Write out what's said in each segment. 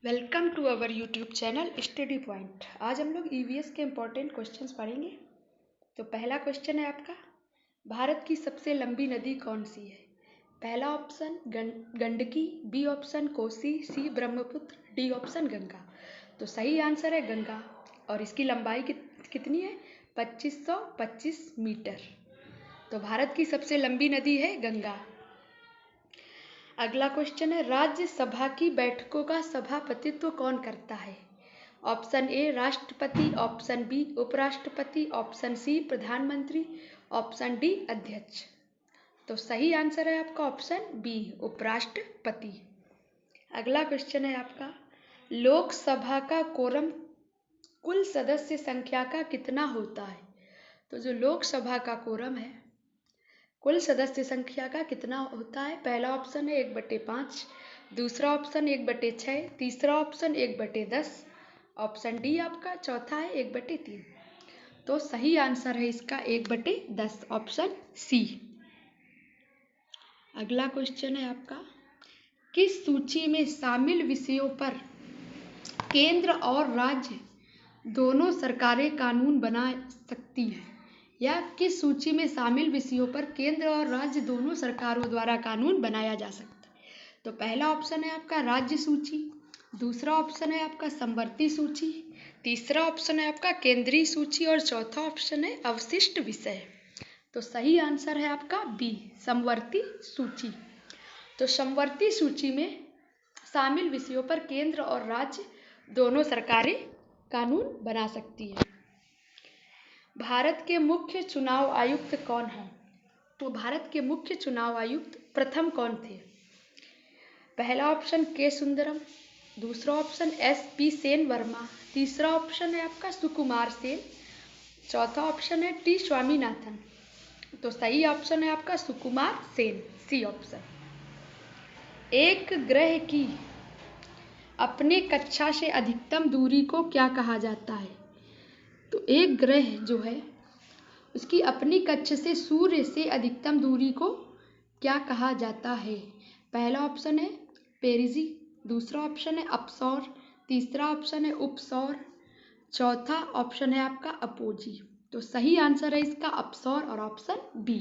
Welcome to our YouTube channel Study Point. आज हम लोग ईवीएस के इम्पोर्टेंट क्वेश्चंस पढ़ेंगे। तो पहला क्वेश्चन है आपका, भारत की सबसे लंबी नदी कौन सी है? पहला option Gandaki, B option Kosi, C Brahmaputra, D option Ganga. तो सही आंसर है गंगा और इसकी लंबाई कितनी है? 2525 मीटर। तो भारत की सबसे लंबी नदी है गंगा। अगला क्वेश्चन है, राज्यसभा की बैठकों का सभापतित्व कौन करता है? ऑप्शन ए राष्ट्रपति, ऑप्शन बी उपराष्ट्रपति, ऑप्शन सी प्रधानमंत्री, ऑप्शन डी अध्यक्ष। तो सही आंसर है आपका ऑप्शन बी उपराष्ट्रपति। अगला क्वेश्चन है आपका, लोकसभा का कोरम कुल सदस्य संख्या का कितना होता है? तो जो लोकसभा का कोरम है कुल सदस्य संख्या का कितना होता है? पहला ऑप्शन है 1/5, दूसरा ऑप्शन 1/6, तीसरा ऑप्शन 1/10, ऑप्शन डी आपका चौथा है 1/3। तो सही आंसर है इसका 1/10, ऑप्शन सी। अगला क्वेश्चन है आपका, किस सूची में शामिल विषयों पर केंद्र और राज्य दोनों सरकारें कानून बना सकती हैं? या किस सूची में शामिल विषयों पर केंद्र और राज्य दोनों सरकारों द्वारा कानून बनाया जा सकता है? तो पहला ऑप्शन है आपका राज्य सूची, दूसरा ऑप्शन है आपका समवर्ती सूची, तीसरा ऑप्शन है आपका केंद्रीय सूची और चौथा ऑप्शन है अवशिष्ट विषय। तो सही आंसर है आपका बी समवर्ती सूची। तो समवर्ती सूची में शामिल विषयों पर केंद्र और राज्य दोनों सरकारें कानून बना सकती है। भारत के मुख्य चुनाव आयुक्त कौन हैं? तो भारत के मुख्य चुनाव आयुक्त प्रथम कौन थे? पहला ऑप्शन के सुंदरम, दूसरा ऑप्शन SP सेन वर्मा, तीसरा ऑप्शन है आपका सुकुमार सेन, चौथा ऑप्शन है टी स्वामीनाथन। तो सही ऑप्शन है आपका सुकुमार सेन, सी ऑप्शन। एक ग्रह की अपने कक्षा से अधिकतम दूरी को क्या कहा जाता है? तो एक ग्रह जो है उसकी अपनी कक्षा से सूर्य से अधिकतम दूरी को क्या कहा जाता है? पहला ऑप्शन है पेरिजी, दूसरा ऑप्शन है अपसौर, तीसरा ऑप्शन है उपसौर, चौथा ऑप्शन है आपका अपोजी। तो सही आंसर है इसका अपसौर और ऑप्शन बी।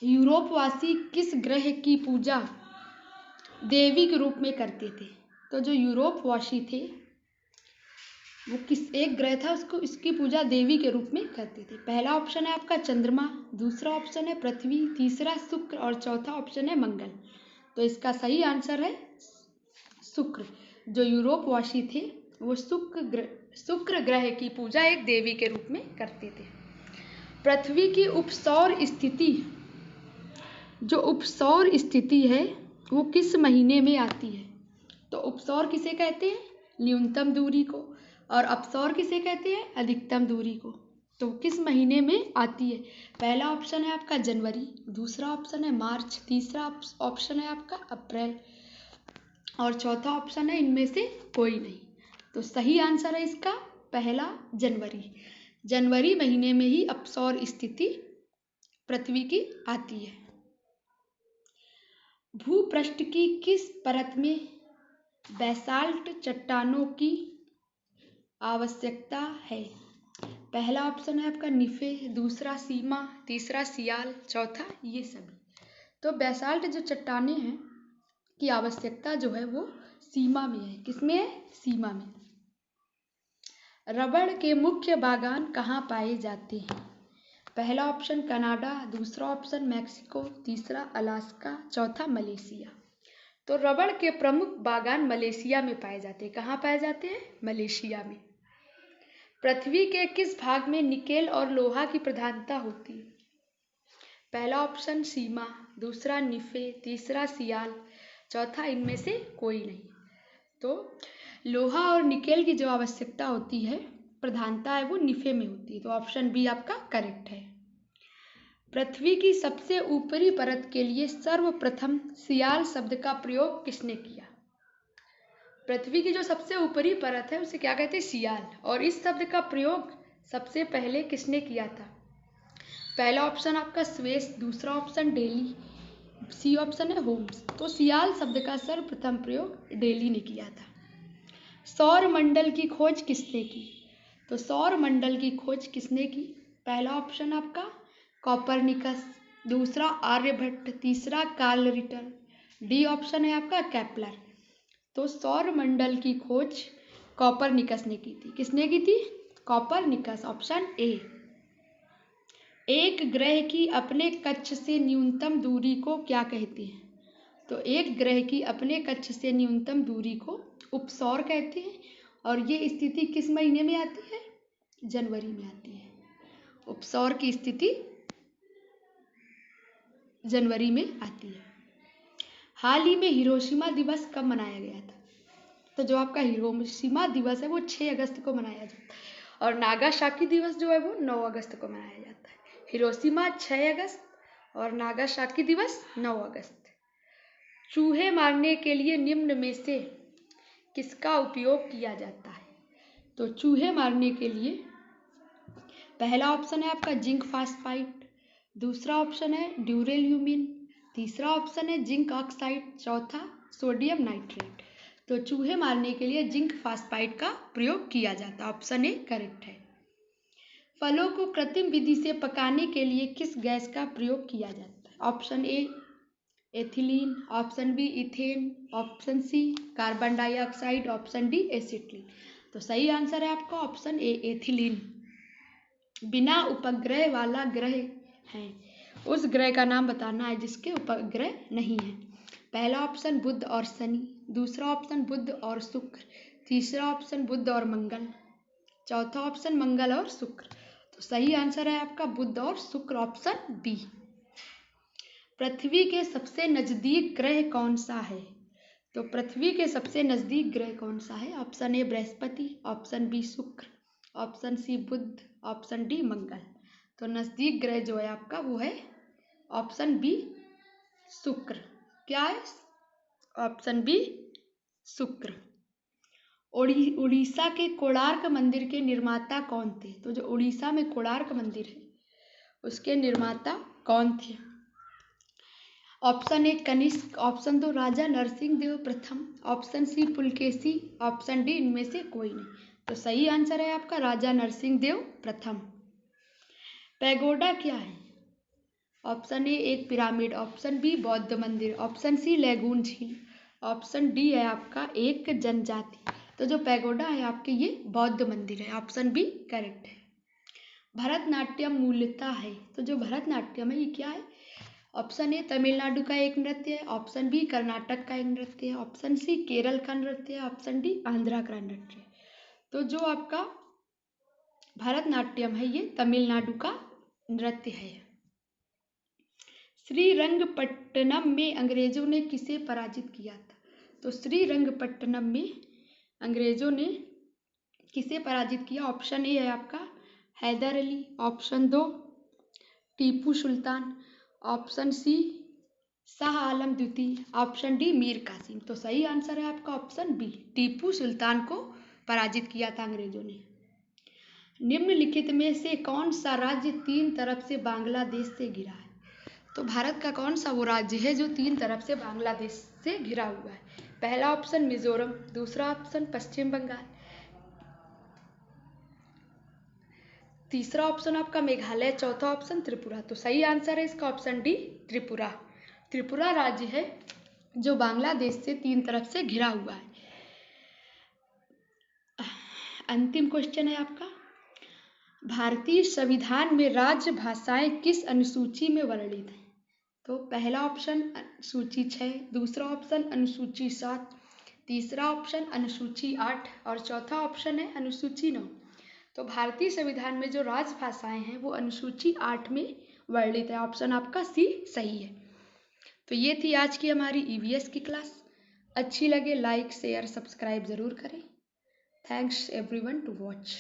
यूरोपवासी किस ग्रह की पूजा देवी के रूप में करते थे? तो जो यूरोपवासी थे वो एक ग्रह था, उसको इसकी पूजा देवी के रूप में करते थे। पहला ऑप्शन है आपका चंद्रमा, दूसरा ऑप्शन है पृथ्वी, तीसरा शुक्र और चौथा ऑप्शन है मंगल। तो इसका सही आंसर है शुक्र। जो यूरोपवासी थे वो शुक्र ग्रह की पूजा एक देवी के रूप में करते थे। पृथ्वी की उपसौर स्थिति, जो उपसौर स्थिति है वो किस महीने में आती है? तो उपसौर किसे कहते हैं? न्यूनतम दूरी को। और अपसौर किसे कहते हैं? अधिकतम दूरी को। तो किस महीने में आती है? पहला ऑप्शन है आपका जनवरी, दूसरा ऑप्शन है मार्च, तीसरा ऑप्शन है आपका अप्रैल और चौथा ऑप्शन है इनमें से कोई नहीं। तो सही आंसर है इसका पहला जनवरी। जनवरी महीने में ही अपसौर स्थिति पृथ्वी की आती है। भूपृष्ठ की किस परत में बेसाल्ट चट्टानों की आवश्यकता है? पहला ऑप्शन है आपका निफे, दूसरा सीमा, तीसरा सियाल, चौथा ये सभी। तो बेसाल्ट जो चट्टानें हैं की आवश्यकता जो है वो सीमा में है। किसमें है? सीमा में। रबड़ के मुख्य बागान कहाँ पाए जाते हैं? पहला ऑप्शन कनाडा, दूसरा ऑप्शन मैक्सिको, तीसरा अलास्का, चौथा मलेशिया। तो रबड़ के प्रमुख बागान मलेशिया में पाए जाते हैं। कहाँ पाए जाते हैं? मलेशिया में। पृथ्वी के किस भाग में निकेल और लोहा की प्रधानता होती है? पहला ऑप्शन सीमा, दूसरा निफे, तीसरा सियाल, चौथा इनमें से कोई नहीं। तो लोहा और निकेल की जो आवश्यकता होती है, प्रधानता है, वो निफे में होती है। तो ऑप्शन बी आपका करेक्ट है। पृथ्वी की सबसे ऊपरी परत के लिए सर्वप्रथम सियाल शब्द का प्रयोग किसने किया? पृथ्वी की जो सबसे ऊपरी परत है उसे क्या कहते हैं? सियाल। और इस शब्द का प्रयोग सबसे पहले किसने किया था? पहला ऑप्शन आपका स्वेस, दूसरा ऑप्शन डेली, सी ऑप्शन है होम्स। तो सियाल शब्द का सर्वप्रथम प्रयोग डेली ने किया था। सौर मंडल की खोज किसने की? तो सौर मंडल की खोज किसने की? पहला ऑप्शन आपका कॉपरनिकस, दूसरा आर्यभट्ट, तीसरा कार्ल रिटर, डी ऑप्शन है आपका केपलर। तो सौर मंडल की खोज कॉपरनिकस ने की थी। किसने की थी? Copernicus, option A. एक ग्रह की अपने कक्ष से न्यूनतम दूरी को क्या कहते हैं? तो एक ग्रह की अपने कक्ष से न्यूनतम दूरी को उपसौर कहते हैं। और ये स्थिति किस महीने में आती है? जनवरी में आती है। उपसौर की स्थिति जनवरी में आती है। हाल ही में हिरोशिमा दिवस कब मनाया गया था? तो जो आपका हिरोशिमा दिवस है वो 6 अगस्त को मनाया जाता है, और नागासाकी दिवस जो है वो 9 अगस्त को मनाया जाता है। हिरोशिमा 6 अगस्त और नागासाकी दिवस 9 अगस्त। चूहे मारने के लिए निम्न में से किसका उपयोग किया जाता है? तो चूहे मारने के लिए पहला ऑप्शन है आपका जिंक फास्फाइड, दूसरा ऑप्शन है ड्यूरेल्यूमिन, तीसरा ऑप्शन है जिंक ऑक्साइड, चौथा सोडियम नाइट्रेट। तो चूहे मारने के लिए जिंक फास्फाइड का प्रयोग किया जाता है, ऑप्शन ए करेक्ट है। फलों को कृत्रिम विधि से पकाने के लिए किस गैस का प्रयोग किया जाता है? Option A ethylene, option B ethane, option C carbon dioxide, option D acetylene. तो सही आंसर है आपका ऑप्शन ए एथिलीन। बिना उपग्रह वाला ग्रह है, उस ग्रह का नाम बताना है जिसके उपग्रह नहीं है। पहला ऑप्शन बुध और शनि, दूसरा ऑप्शन बुध और शुक्र, तीसरा ऑप्शन बुध और मंगल, चौथा ऑप्शन मंगल और शुक्र। तो सही आंसर है आपका बुध और शुक्र, ऑप्शन बी। पृथ्वी के सबसे नजदीक ग्रह कौन सा है? तो पृथ्वी के सबसे नजदीक ग्रह कौन सा है? Option A Brihaspati, option B Shukra, option C Budh, option D Mangal. तो नजदीक ग्रह जो है आपका वो है ऑप्शन बी शुक्र। क्या है? ऑप्शन बी शुक्र। उड़ीसा के कोणार्क मंदिर के निर्माता कौन थे? तो जो उड़ीसा में कोणार्क मंदिर है उसके निर्माता कौन थे? ऑप्शन ए कनिष्क, ऑप्शन दो राजा नरसिंह देव प्रथम, option C Pulakeshi, option D इनमें से कोई नहीं। तो सही आंसर है आपका राजा नरसिंह देव प्रथम। पैगोडा क्या है? ऑप्शन ए एक पिरामिड, ऑप्शन बी बौद्ध मंदिर, ऑप्शन सी लैगून झील, ऑप्शन डी है आपका एक जनजाति। तो जो पैगोडा है आपके ये बौद्ध मंदिर है, ऑप्शन बी करेक्ट है। भरतनाट्यम मूलतः है, तो जो भरतनाट्यम है ये क्या है? ऑप्शन ए तमिलनाडु का एक नृत्य है, ऑप्शन बी कर्नाटक का एक नृत्य है, ऑप्शन सी केरल का नृत्य है, ऑप्शन डी आंध्रा का नृत्य है। तो जो आपका भरतनाट्यम है ये तमिलनाडु का नृत्य है। श्रीरंगपट्टनम में अंग्रेजों ने किसे पराजित किया था? तो श्रीरंगपट्टनम में अंग्रेजों ने किसे पराजित किया? ऑप्शन ए है आपका हैदर अली, ऑप्शन दो टीपू सुल्तान, ऑप्शन सी शाह आलम द्वितीय, ऑप्शन डी मीर कासिम। तो सही आंसर है आपका ऑप्शन बी, टीपू सुल्तान को पराजित किया था अंग्रेजों ने। निम्नलिखित में से कौन सा राज्य 3 तरफ से बांग्लादेश से घिरा है? तो भारत का कौन सा वो राज्य है जो 3 तरफ से बांग्लादेश से घिरा हुआ है? पहला ऑप्शन मिजोरम, दूसरा ऑप्शन पश्चिम बंगाल, तीसरा ऑप्शन आपका मेघालय, चौथा ऑप्शन त्रिपुरा। तो सही आंसर है इसका ऑप्शन डी त्रिपुरा। त्रिपुरा राज्य है जो बांग्लादेश से 3 तरफ से घिरा हुआ है। अंतिम क्वेश्चन है आपका, भारतीय संविधान में राज्य भाषाएं किस अनुसूची में वर्णित हैं? तो पहला ऑप्शन सूची 6, दूसरा ऑप्शन अनुसूची 7, तीसरा ऑप्शन अनुसूची 8 और चौथा ऑप्शन है अनुसूची 9। तो भारतीय संविधान में जो राजभाषाएं हैं वो अनुसूची 8 में वर्णित है, ऑप्शन आपका सी सही है। तो ये थी आज की हमारी ईवीएस की क्लास। अच्छी लगे लाइक शेयर सब्सक्राइब ज़रूर करें। Thanks everyone to watch.